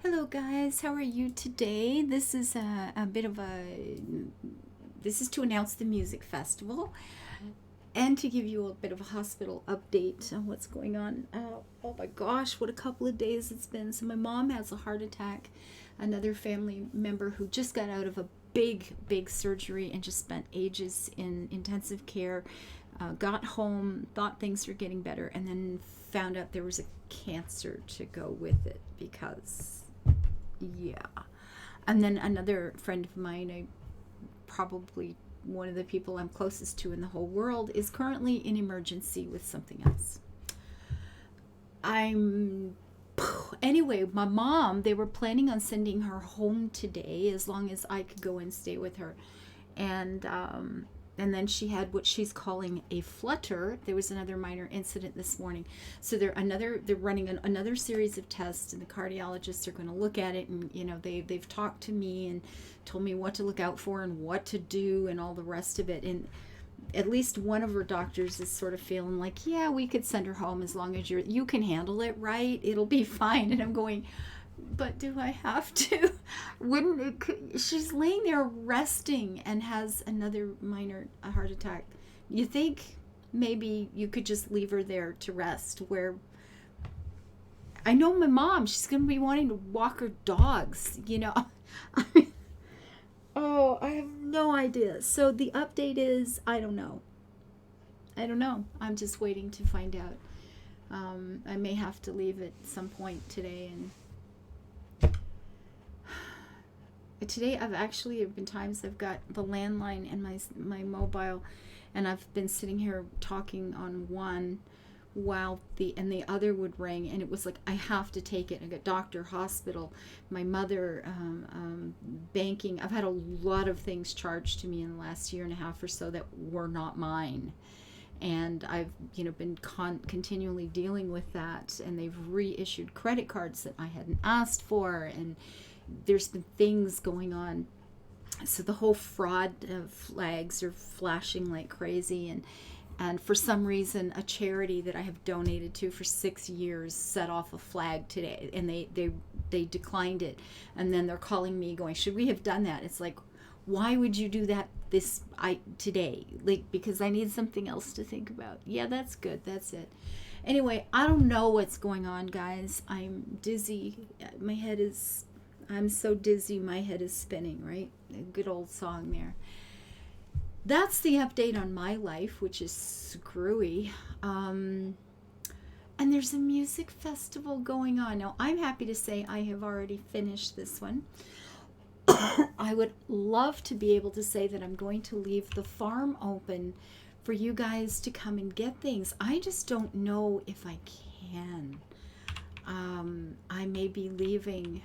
Hello guys, how are you today? This is a bit of a this is to announce the music festival and to give you a bit of a hospital update on what's going on. Oh my gosh, what a couple of days it's been. So my mom has a heart attack. Another family member who just got out of a big surgery and just spent ages in intensive care got home, thought things were getting better, and then found out there was a cancer to go with it because yeah. And then another friend of mine, probably one of the people I'm closest to in the whole world, is currently in emergency with something else. I'm Anyway, my mom, they were planning on sending her home today as long as I could go and stay with her. And then she had what she's calling a flutter. There was another minor incident this morning. So they're running another series of tests, and the cardiologists are going to look at it, and they've talked to me and told me what to look out for and what to do and all the rest of it. And at least one of her doctors is sort of feeling like, yeah, we could send her home as long as you can handle it, right? It'll be fine. And I'm going, but do I have to? Wouldn't it? She's laying there resting and has another minor heart attack. You think maybe you could just leave her there to rest? Where I know my mom, she's going to be wanting to walk her dogs. I mean, oh, I have no idea. So the update is, I don't know. I don't know. I'm just waiting to find out. I may have to leave at some point today, and today have been times I've got the landline and my mobile, and I've been sitting here talking on one while the other would ring, and it was like I have to take it. I got doctor, hospital, my mother, banking. I've had a lot of things charged to me in the last year and a half or so that were not mine, and I've been continually dealing with that, and they've reissued credit cards that I hadn't asked for, and there's been things going on. So the whole fraud flags are flashing like crazy, and for some reason a charity that I have donated to for 6 years set off a flag today, and they declined it, and then they're calling me going, should we have done that? It's like, why would you do that today? Like, because I need something else to think about. Yeah, that's good, that's it. Anyway, I don't know what's going on, guys. I'm dizzy. I'm so dizzy, my head is spinning, right? A good old song there. That's the update on my life, which is screwy. And there's a music festival going on. Now, I'm happy to say I have already finished this one. I would love to be able to say that I'm going to leave the farm open for you guys to come and get things. I just don't know if I can. I may be leaving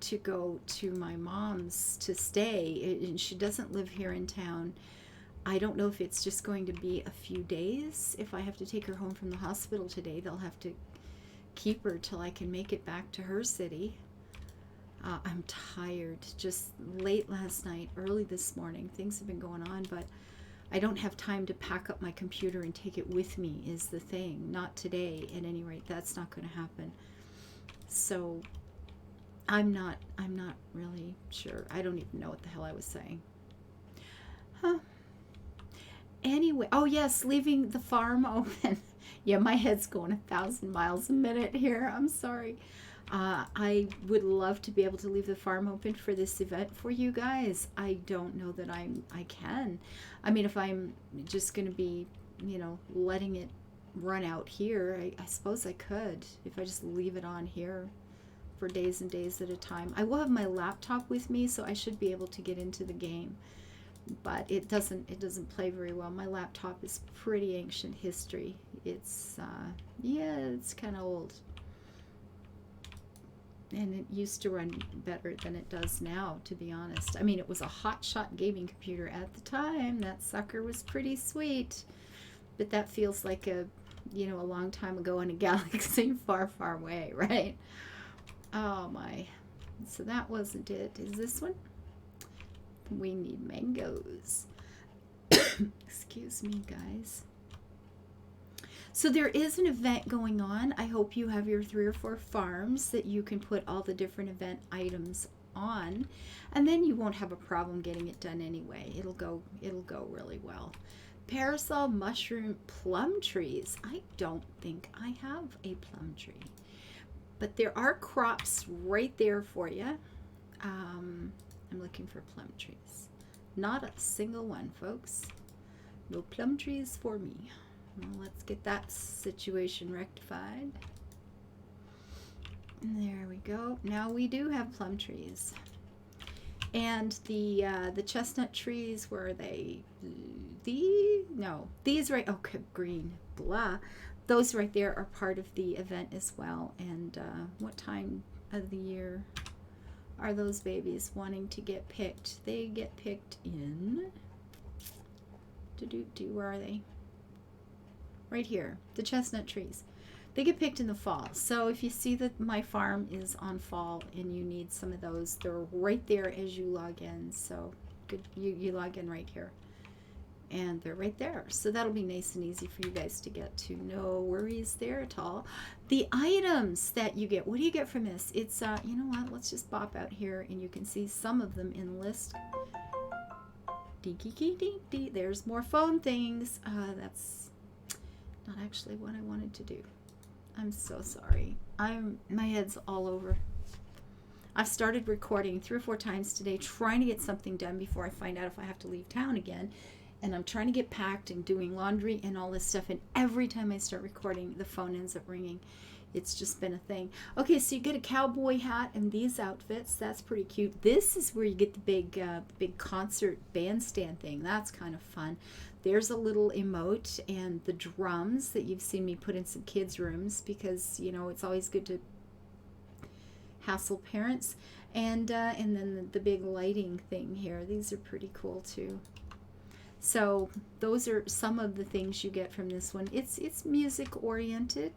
to go to my mom's to stay, and she doesn't live here in town. I don't know if it's just going to be a few days. If I have to take her home from the hospital today, they'll have to keep her till I can make it back to her city. I'm tired. Just late last night, early this morning, things have been going on, but I don't have time to pack up my computer and take it with me is the thing. Not today, at any rate. That's not going to happen. So I'm not really sure. I don't even know what the hell I was saying. Huh. Anyway, oh yes, leaving the farm open. Yeah, my head's going 1,000 miles a minute here. I'm sorry. I would love to be able to leave the farm open for this event for you guys. I don't know that I can. I mean, if I'm just going to be, letting it run out here, I suppose I could if I just leave it on here for days and days at a time. I will have my laptop with me, so I should be able to get into the game, but it doesn't play very well. My laptop is pretty ancient history. It's it's kind of old, and it used to run better than it does now, to be honest. I mean, it was a hotshot gaming computer at the time. That sucker was pretty sweet, but that feels like a long time ago in a galaxy far away, right? Oh my. So that wasn't it. Is this one? We need mangoes. Excuse me, guys. So there is an event going on. I hope you have your 3 or 4 farms that you can put all the different event items on, and then you won't have a problem getting it done anyway. It'll go really well. Parasol mushroom plum trees. I don't think I have a plum tree, but there are crops right there for you. I'm looking for plum trees. Not a single one, folks. No plum trees for me. Well, let's get that situation rectified. There we go. Now we do have plum trees. And the chestnut trees, where are they? These right, okay, green, blah. Those right there are part of the event as well. And what time of the year are those babies wanting to get picked? They get picked in, where are they? Right here, the chestnut trees. They get picked in the fall. So if you see that my farm is on fall and you need some of those, they're right there as you log in. So good, you log in right here. And they're right there. So that'll be nice and easy for you guys to get to. No worries there at all. The items that you get, what do you get from this? It's, you know what, let's just bop out here and you can see some of them in the list. There's more phone things. That's not actually what I wanted to do. I'm so sorry. My head's all over. I've started recording 3 or 4 times today, trying to get something done before I find out if I have to leave town again. And I'm trying to get packed and doing laundry and all this stuff. And every time I start recording, the phone ends up ringing. It's just been a thing. Okay, so you get a cowboy hat and these outfits. That's pretty cute. This is where you get the big concert bandstand thing. That's kind of fun. There's a little emote and the drums that you've seen me put in some kids' rooms because, you know, it's always good to hassle parents. And then the big lighting thing here. These are pretty cool too. So those are some of the things you get from this one. It's music oriented.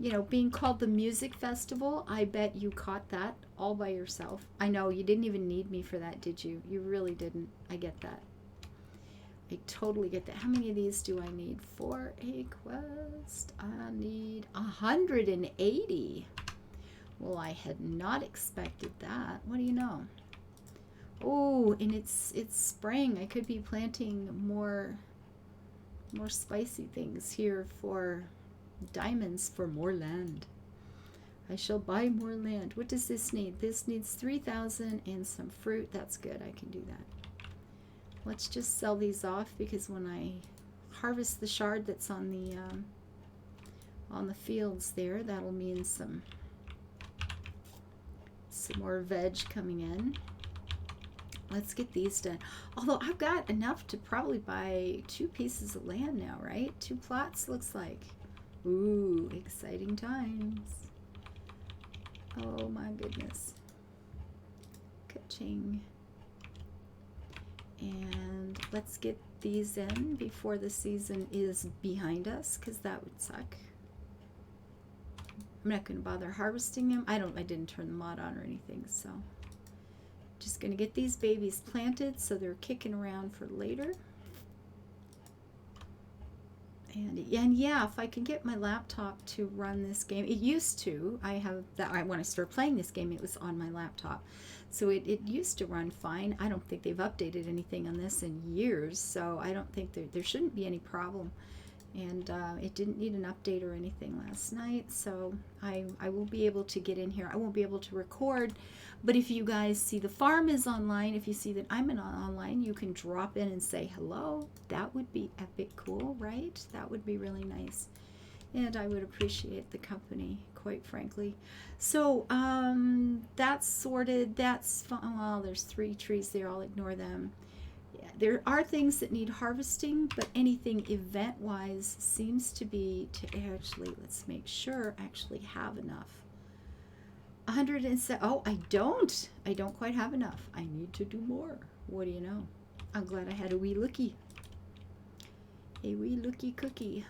You know, being called the music festival, I bet you caught that all by yourself. I know, you didn't even need me for that, did you? You really didn't. I get that. I totally get that. How many of these do I need for a quest? I need 180. Well, I had not expected that. What do you know? Oh, and it's spring. I could be planting more spicy things here for diamonds for more land. I shall buy more land. What does this need? This needs 3,000 and some fruit. That's good. I can do that. Let's just sell these off because when I harvest the shard that's on the fields there, that'll mean some more veg coming in. Let's get these done. Although I've got enough to probably buy 2 pieces of land now, right? 2 plots looks like. Ooh, exciting times. Oh my goodness. Ka-ching. And let's get these in before the season is behind us, because that would suck. I'm not going to bother harvesting them. I didn't turn the mod on or anything, so just going to get these babies planted so they're kicking around for later. And yeah, if I can get my laptop to run this game, it used to. I have that. When I started playing this game, it was on my laptop, so it used to run fine. I don't think they've updated anything on this in years, so I don't think there shouldn't be any problem. And it didn't need an update or anything last night, so I will be able to get in here. I won't be able to record, but if you guys see the farm is online, if you see that I'm online, you can drop in and say hello. That would be epic cool, right? That would be really nice, and I would appreciate the company, quite frankly. So that's sorted. That's fun. Well, there's 3 trees there. I'll ignore them. There are things that need harvesting, but anything event-wise seems to be actually, let's make sure, actually have enough. 107. Oh, I don't quite have enough. I need to do more. What do you know? I'm glad I had a wee looky. A wee looky cookie.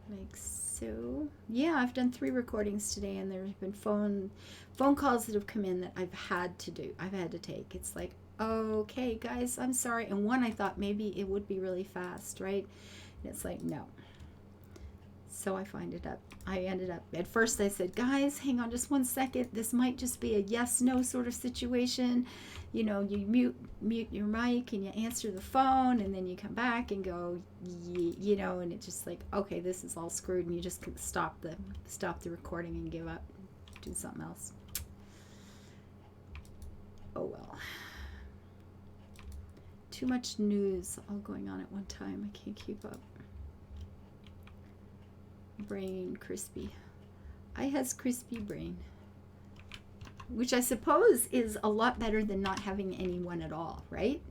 Like so. Yeah, I've done 3 recordings today, and there's been phone calls that have come in that I've had to do. I've had to take. It's like, okay, guys, I'm sorry. And one, I thought maybe it would be really fast, right? And it's like, no. So I ended up, at first I said, guys, hang on just 1 second. This might just be a yes, no sort of situation. You know, you mute your mic and you answer the phone, and then you come back and go, you know, and it's just like, okay, this is all screwed, and you just stop the recording and give up, do something else. Oh well. Too much news all going on at one time. I can't keep up. Brain crispy. I has crispy brain, which I suppose is a lot better than not having anyone at all, right?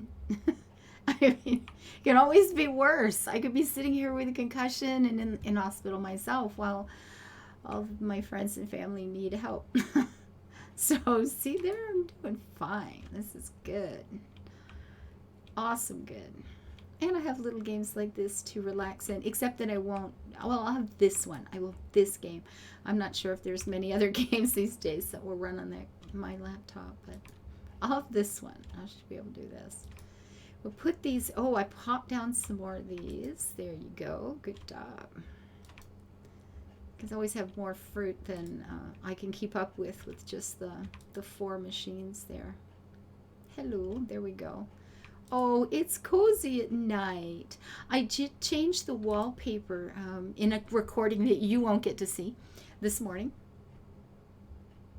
I mean, it can always be worse. I could be sitting here with a concussion and in hospital myself while all of my friends and family need help. So see there, I'm doing fine. This is good. Awesome good. And I have little games like this to relax in, except that I won't, well, I'll have this one. I will, this game. I'm not sure if there's many other games these days that will run on my laptop, but I'll have this one. I should be able to do this. We'll put these, oh, I popped down some more of these. There you go. Good job. Because I always have more fruit than I can keep up with just the 4 machines there. Hello, there we go. Oh, it's cozy at night. I did change the wallpaper in a recording that you won't get to see this morning,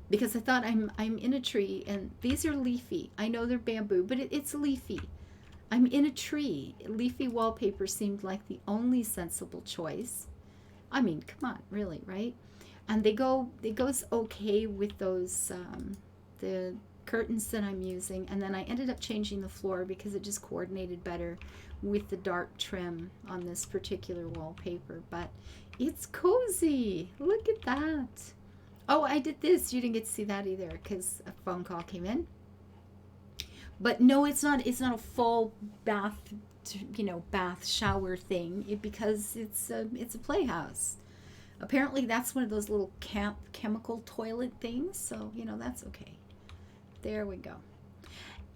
because I thought I'm in a tree, and these are leafy. I know they're bamboo, but it's leafy. I'm in a tree. Leafy wallpaper seemed like the only sensible choice. I mean, come on, really, right? And it goes okay with those the curtains that I'm using, and then I ended up changing the floor because it just coordinated better with the dark trim on this particular wallpaper. But it's cozy. Look at that. Oh, I did this. You didn't get to see that either because a phone call came in. But no, it's not a full bath, bath shower thing, because it's a playhouse. Apparently that's one of those little chemical toilet things, so that's okay. There we go.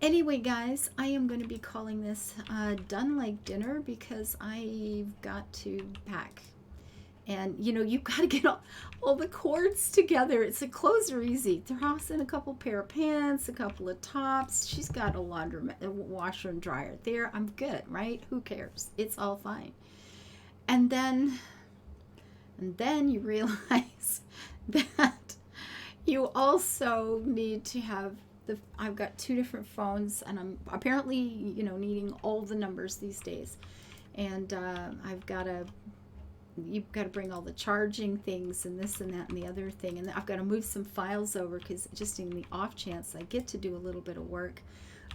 Anyway, guys, I am going to be calling this done like dinner, because I've got to pack. And, you've got to get all the cords together. It's the clothes are easy. Toss in a couple pair of pants, a couple of tops. She's got a washer and dryer there. I'm good, right? Who cares? It's all fine. And then you realize that you also need to have I've got 2 different phones, and I'm apparently, needing all the numbers these days. And you've got to bring all the charging things and this and that and the other thing. And I've got to move some files over, because just in the off chance I get to do a little bit of work,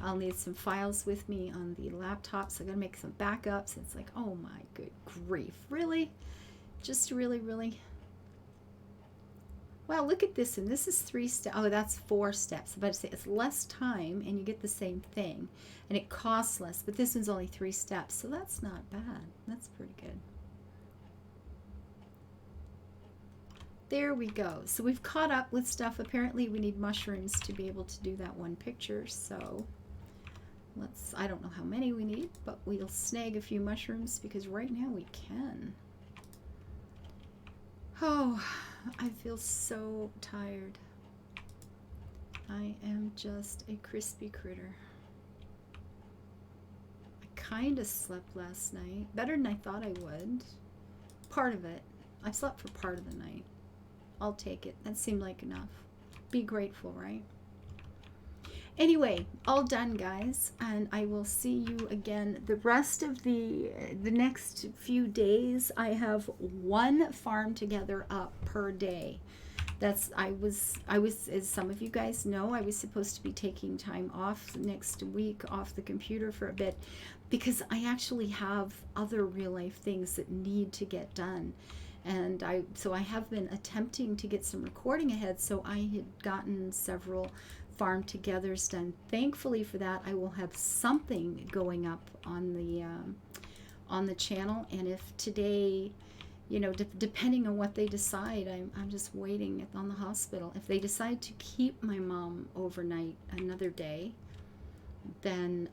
I'll need some files with me on the laptop. So I got to make some backups. It's like, oh my good grief. Really? Just really, really? Well, look at this, and this is 3 steps. Oh, that's 4 steps. But it's less time, and you get the same thing, and it costs less. But this one's only 3 steps, so that's not bad. That's pretty good. There we go. So we've caught up with stuff. Apparently, we need mushrooms to be able to do that one picture. So I don't know how many we need, but we'll snag a few mushrooms, because right now we can. Oh, I feel so tired. I am just a crispy critter. I kind of slept last night. Better than I thought I would. Part of it. I slept for part of the night. I'll take it. That seemed like enough. Be grateful, right? Anyway, all done, guys, and I will see you again the rest of the next few days. I have 1 farm together up per day. I was, as some of you guys know, I was supposed to be taking time off next week off the computer for a bit, because I actually have other real life things that need to get done. And so I have been attempting to get some recording ahead, so I had gotten several farm togethers done. Thankfully for that, I will have something going up on the channel. And if today, depending on what they decide, I'm just waiting on the hospital. If they decide to keep my mom overnight another day, then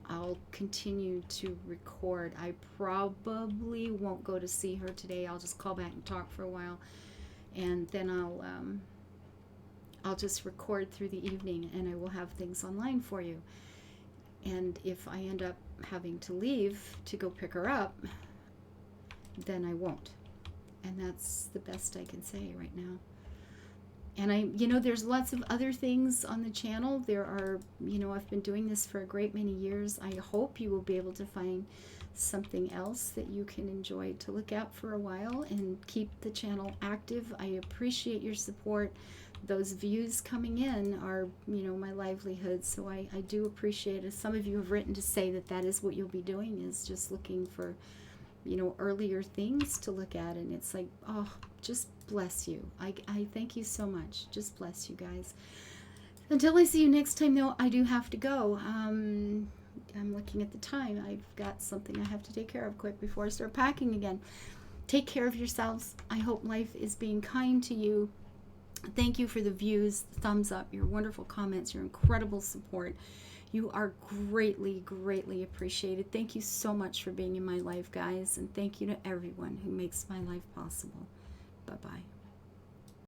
I'll continue to record. I probably won't go to see her today. I'll just call back and talk for a while, and then I'll just record through the evening, and I will have things online for you. And if I end up having to leave to go pick her up, then I won't. And that's the best I can say right now. And there's lots of other things on the channel. There are, I've been doing this for a great many years. I hope you will be able to find something else that you can enjoy to look at for a while and keep the channel active. I appreciate your support. Those views coming in are, my livelihood. So I do appreciate it. Some of you have written to say that is what you'll be doing, is just looking for, earlier things to look at. And it's like, oh, just bless you. I thank you so much. Just bless you guys. Until I see you next time, though, I do have to go. I'm looking at the time. I've got something I have to take care of quick before I start packing again. Take care of yourselves. I hope life is being kind to you. Thank you for the views, the thumbs up, your wonderful comments, your incredible support. You are greatly, greatly appreciated. Thank you so much for being in my life, guys. And thank you to everyone who makes my life possible. Bye-bye.